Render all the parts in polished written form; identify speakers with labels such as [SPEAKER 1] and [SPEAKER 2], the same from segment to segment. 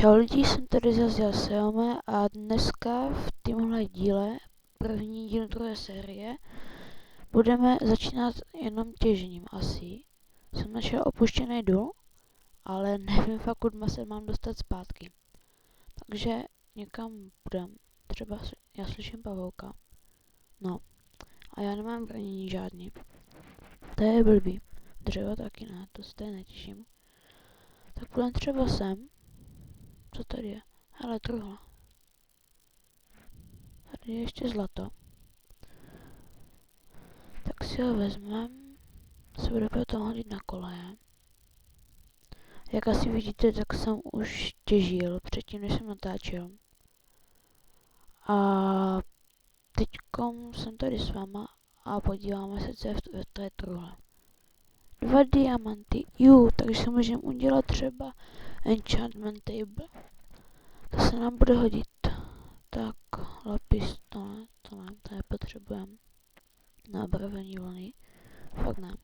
[SPEAKER 1] Čau lidi, jsem tady zase já Seome a dneska v tomhle díle, první díl druhé série, budeme začínat jenom těžením asi. Jsem našel opuštěný důl, ale nevím fakt, kudma se mám dostat zpátky. Takže někam půjdem, třeba já slyším pavouka. No, a já nemám brnění žádný. To je blbý. Dřevo taky ne, to se tady netěším. Tak půjdem třeba sem. Co tady je? Hele, truhla. Tady je ještě zlato. Tak si ho vezmem. Se bude potom hodit na koleje. Jak asi vidíte, tak jsem už těžil předtím, než jsem natáčel. A teďkom jsem tady s váma a podíváme se, co je v té truhle. 2 diamanty. Takže si můžeme udělat třeba enchantment table. To se nám bude hodit. Tak, lapis, to nepotřebujeme. Na barvení vlny. Fakt ne.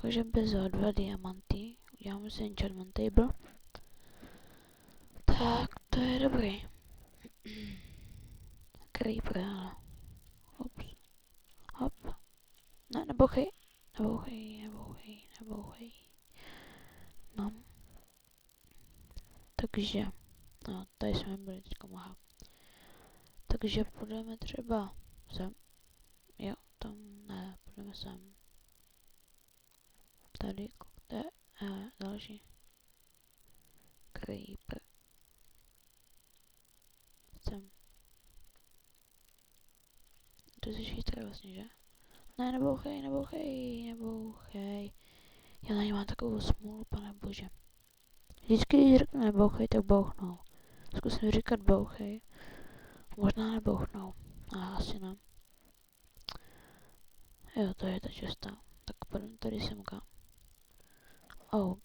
[SPEAKER 1] Takže bez 2 diamanty. Uděláme si enchantment table. Tak, to je dobrý. Creeper, ale. Ups. Hop. Ne, nebouchej. Nebouchej. No. Takže. No, tady jsme byli teďka mohla. Takže půjdeme třeba sem. Jo, tam ne, půjdeme sem. Tady, další. Creeper. Sem. To jsi chytrý vlastně, že? Ne, nebouchej. Já na ně mám takovou smůlu, pane bože. Vždycky, když řeknu nebouchej, tak bouchnou. Zkusím říkat bouchej. Možná nebouchnou. A asi ne. Jo, to je ta cesta. Tak půjdeme tady semka. Oh.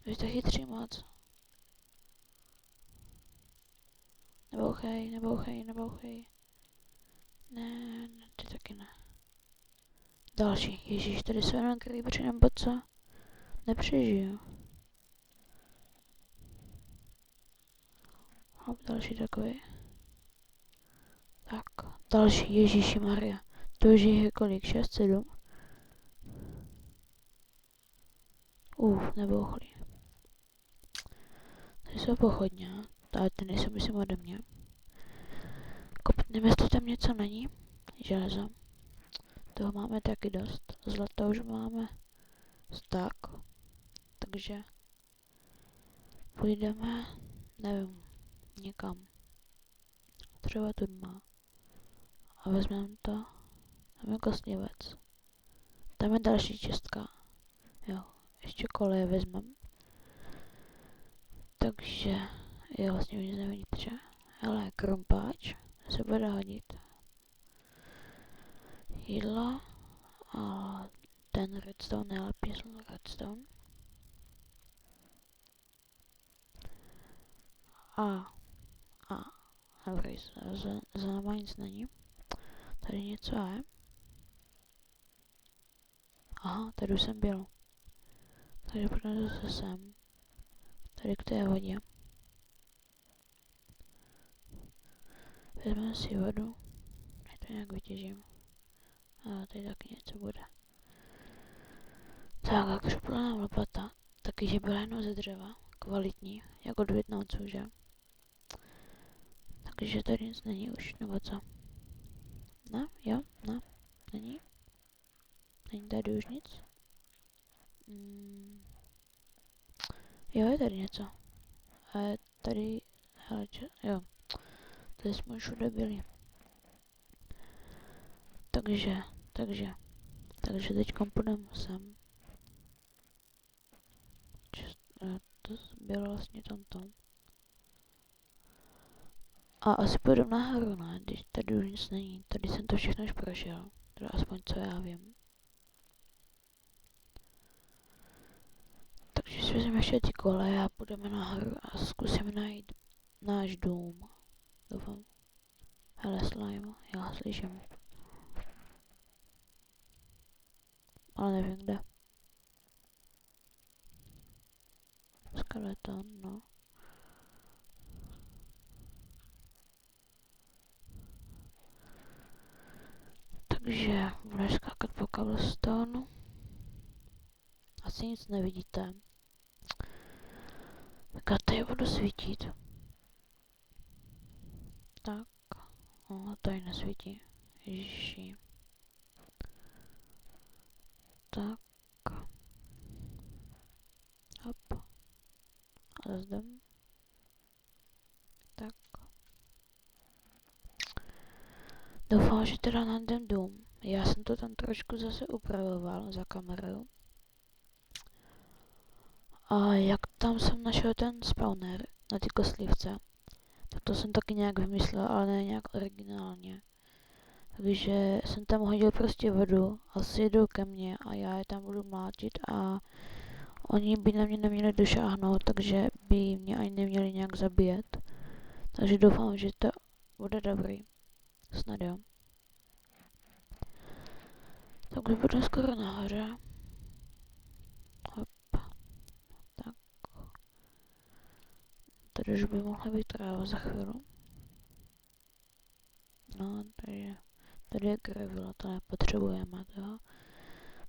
[SPEAKER 1] Vy jste chytří moc. Nebouchej. Ne, ty taky ne. Další. Ježíš, tady jsou jenom creepeři nebo co? Nepřežiju. Hop, další takový. Tak, další, Ježíši Maria. To už je kolik? 6, 7? Nebouchli. Tady jsou pochodně. Tady ty nejsou, myslím, ode mě. Kopneme, jestli tam něco není. Železo. Toho máme taky dost. Zlata už máme tak. Takže půjdeme, nevím, někam. Třeba tu má. A vezmeme to. Tam je kostlivec. Tam je další čistka. Jo, ještě koleje vezmeme. Takže, jo, vlastně nic nevidíte, že? Hele, krumpáč se bude hodit. Jídlo a ten redstone, nejlepší redstone. Dobrý, za náma nic není. Tady něco je. Aha, tady už jsem byl. Takže půjdeme zase sem. Tady k té vodě. Vezmeme si vodu. Já to nějak vytěžím. A tady taky něco bude. Tak, a křupla nám lopata. Taky, že byla jenom ze dřeva. Kvalitní. Jako od Vietnamců, že? Takže tady nic není už, nebo co? Ne? Jo? Ne? Není? Není tady už nic? Jo, je tady něco. A je tady... Hele, jo. Tady jsme už všude byli. Takže teďkom půjdeme sem. To bylo vlastně tamto. A asi půjdeme nahoru, ne? Když tady už nic není. Tady jsem to všechno už prošel. Teda aspoň co já vím. Takže si vezmeme ještě ty koleje a půjdeme nahoru a zkusíme najít náš dům. Doufám. Hele, slime, já slyším. Ale nevím kde. skeleton, no. Takže budeš skákat po cobblestone. Asi nic nevidíte. Tak já tady budu svítit. Tak. Tady nesvítí. Ježiši. Tak. Hop. A zase jdem. Tak. Doufám, že teda najdem dům. Já jsem to tam trošku zase upravoval za kamerou. A jak tam jsem našel ten spawner na ty kostlivce, tak to jsem taky nějak vymyslel, ale ne nějak originálně. Takže jsem tam hodil prostě vodu a jdou ke mně a já je tam budu mlátit a oni by na mě neměli došáhnout, takže by mě ani neměli nějak zabíjet. Takže doufám, že to bude dobrý. Snad jo. Tak už budu skoro nahoře. Hop. Tak. Tady už by mohla být tráva za chvíli. No, takže tady je gravel, to nepotřebujeme, to.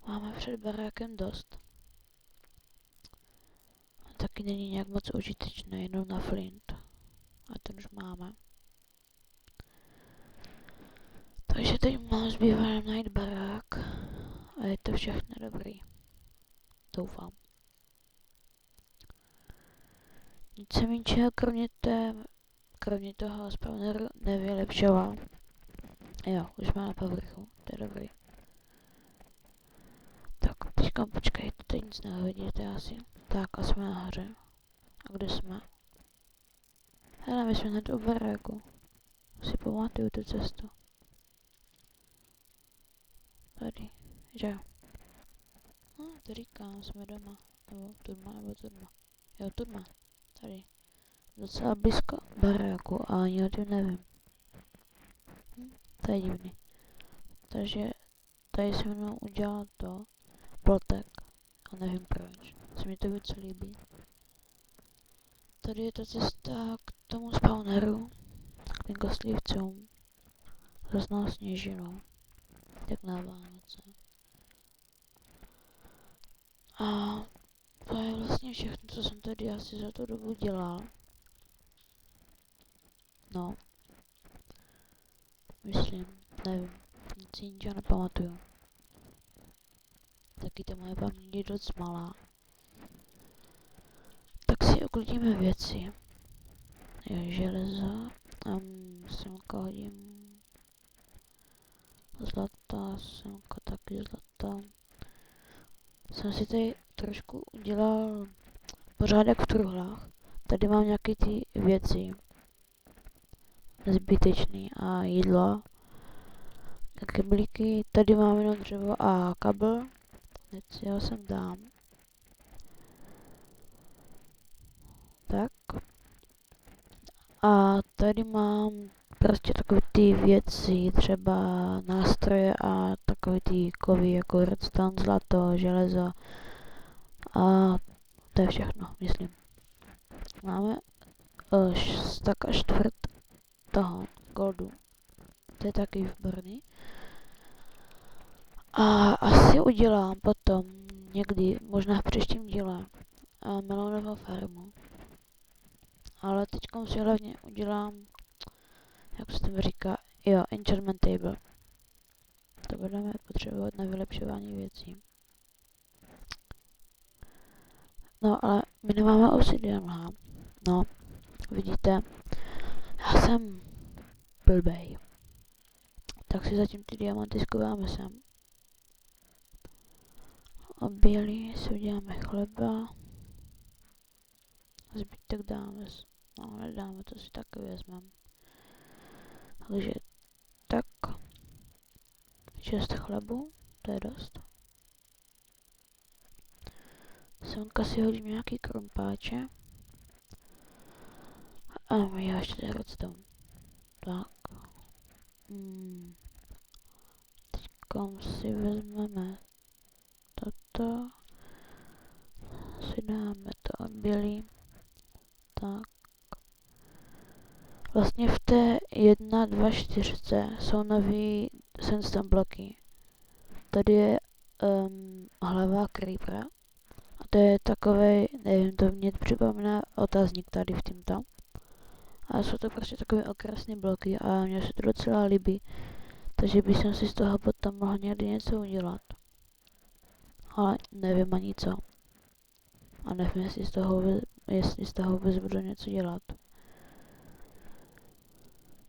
[SPEAKER 1] Máme před barákem dost. A taky není nějak moc užitečné, jenom na flint. A ten už máme. Takže teď mám zbývá najít barák. A je to všechno dobrý. Doufám. Nic jsem ničeho kromě toho spawneru nevylepšoval. Jo, už má na povrchu, to je dobrý. Tak, teďka počkejte, teď nic nevidíte asi. Tak, a jsme nahoře. A kde jsme? Hele, my jsme hned u baráku. Si pamatuju tu cestu. Tady, že jo. No, to říkám, jsme doma. Nebo tudma. Jo, tudma. Tady. Docela blízko baráku, a ani o tím nevím. To je divný. Takže tady se mnou udělal to plotek. A nevím proč. Se mi to víc líbí. Tady je ta cesta k tomu spawneru. K těm kostlivcům. Hroznou sněžinou. Jak na Vánoce. A to je vlastně všechno, co jsem tady asi za tu dobu dělal. No. Myslím, nevím. Nic si ničeho nepamatuju. Taky ta moje paměť je dost malá. Tak si uklidíme věci. Je železo. Semka hodím. Zlata, semka taky zlata. Jsem si tady trošku udělal pořádek v truhlách. Tady mám nějaký ty věci. Zbytečný a jídlo. Kyblíky, tady mám jenom dřevo a kabel. Teď si ho sem dám. Tak. A tady mám prostě takové ty věci, třeba nástroje a takové ty kovy jako redstone, zlato, železo. A to je všechno, myslím. Máme tak a čtvrt toho goldu. To je taky výborný. A asi udělám potom někdy, možná v příštím díle, melonovou farmu. Ale teďkom si hlavně udělám, jak se to říká, jo, enchantment table. To budeme potřebovat na vylepšování věcí. No, ale my nemáme obsidian, ha. No, vidíte, já jsem blbej. Tak si zatím ty diamanty skováme sem. A bílý si uděláme chleba. Zbytek dáme, no nedáme, to si taky vezmeme. Takže tak, 6 chlebu, to je dost. Semka si hodím nějaký krumpáče. A já ještě redstone. Tak. Teďkom si vezmeme toto. Si dáme to bílý. Tak. Vlastně v té 1.2.4 jsou nový sandstone bloky. Tady je hlava creepera. A to je takovej, nevím, to mě připomíná otázník tady v tímto. A jsou to prostě takové okrasné bloky a mně se to docela líbí. Takže bych si z toho potom mohl někdy něco udělat. Ale nevím ani co. A nevím, jestli z toho vůbec budu něco dělat.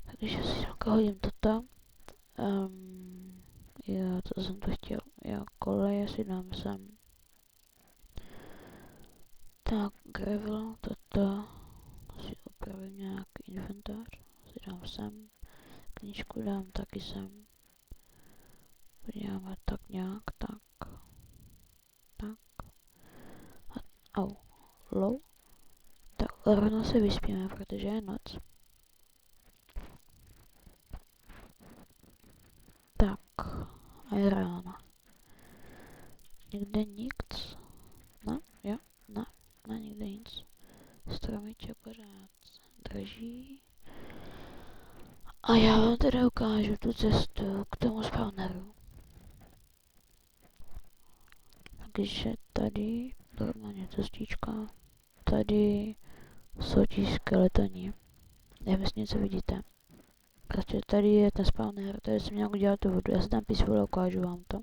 [SPEAKER 1] Takže si hodím toto. Jo, co jsem to chtěl. Jo, koleje si dám sem. Tak, gravel, toto. Si upravím nějak inventář. Si dám sem. Knížku dám taky sem. Podíváme tak nějak, tak. Tak. Au. Low. Tak, rovnou se vyspíme, protože je noc. Tak. A je ráno. Nikde nic. No, jo, no, no, nikde nic. Stromíček pořád drží. A já vám teda ukážu tu cestu k tomu spawneru. Takže tady normálně cestička. Tady jsou ti skeletoni. Nevím, jestli něco vidíte. Prostě tady je ten spawner, tady jsem měl udělat tu vodu. Já si tam písvůle ukážu vám to.